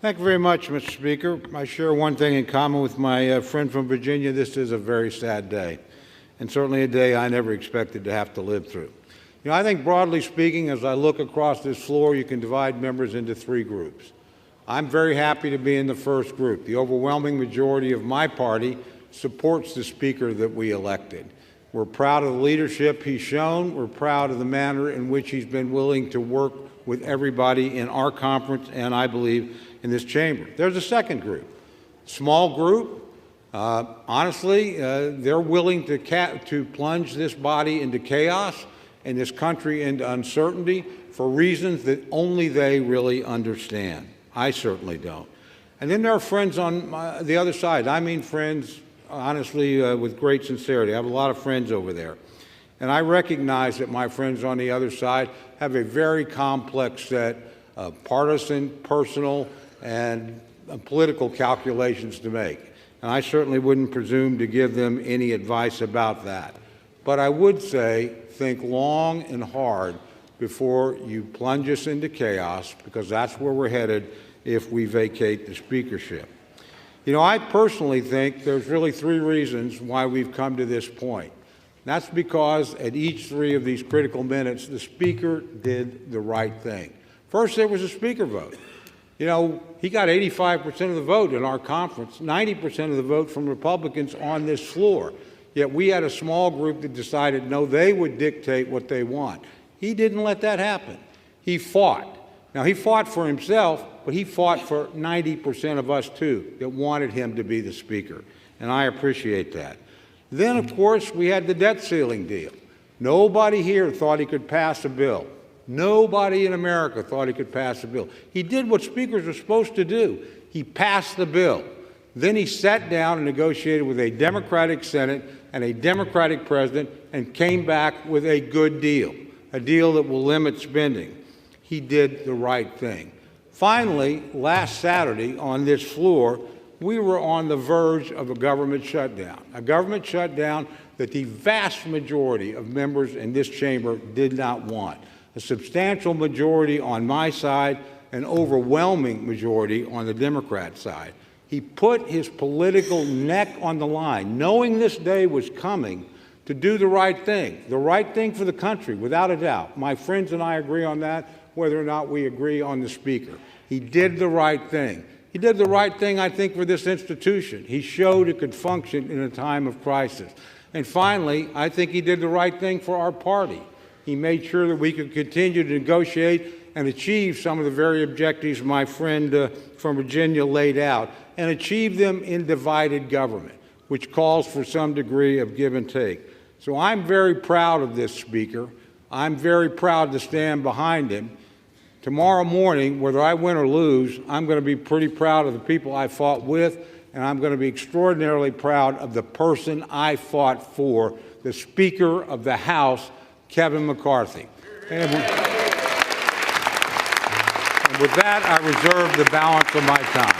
Thank you very much, Mr. Speaker. I share one thing in common with my friend from Virginia. This is a very sad day, and certainly a day I never expected to have to live through. You know, I think broadly speaking, as I look across this floor, you can divide members into three groups. I'm very happy to be in the first group. The overwhelming majority of my party supports the Speaker that we elected. We're proud of the leadership he's shown. We're proud of the manner in which he's been willing to work with everybody in our conference and, I believe, in this chamber. There's a second group, small group. Honestly, they're willing to plunge this body into chaos and this country into uncertainty for reasons that only they really understand. I certainly don't. And then there are friends on the other side. I mean friends, honestly, with great sincerity. I have a lot of friends over there. And I recognize that my friends on the other side have a very complex set of partisan, personal, and political calculations to make. And I certainly wouldn't presume to give them any advice about that. But I would say, think long and hard before you plunge us into chaos, because that's where we're headed if we vacate the speakership. You know, I personally think there's really three reasons why we've come to this point. That's because at each three of these critical minutes, the Speaker did the right thing. First, there was a Speaker vote. You know, he got 85% of the vote in our conference, 90% of the vote from Republicans on this floor. Yet we had a small group that decided, no, they would dictate what they want. He didn't let that happen. He fought. Now, he fought for himself, but he fought for 90% of us, too, that wanted him to be the Speaker. And I appreciate that. Then, of course, we had the debt ceiling deal. Nobody here thought he could pass a bill. Nobody in America thought he could pass a bill. He did what speakers are supposed to do. He passed the bill. Then he sat down and negotiated with a Democratic Senate and a Democratic president and came back with a good deal, a deal that will limit spending. He did the right thing. Finally, last Saturday on this floor, we were on the verge of a government shutdown that the vast majority of members in this chamber did not want. A substantial majority on my side, an overwhelming majority on the Democrat side. He put his political neck on the line, knowing this day was coming, to do the right thing for the country, without a doubt. My friends and I agree on that, whether or not we agree on the Speaker. He did the right thing. He did the right thing, I think, for this institution. He showed it could function in a time of crisis. And finally, I think he did the right thing for our party. He made sure that we could continue to negotiate and achieve some of the very objectives my friend from Virginia laid out, and achieve them in divided government, which calls for some degree of give and take. So I'm very proud of this Speaker. I'm very proud to stand behind him. Tomorrow morning, whether I win or lose, I'm going to be pretty proud of the people I fought with, and I'm going to be extraordinarily proud of the person I fought for, the Speaker of the House, Kevin McCarthy. And with that, I reserve the balance of my time.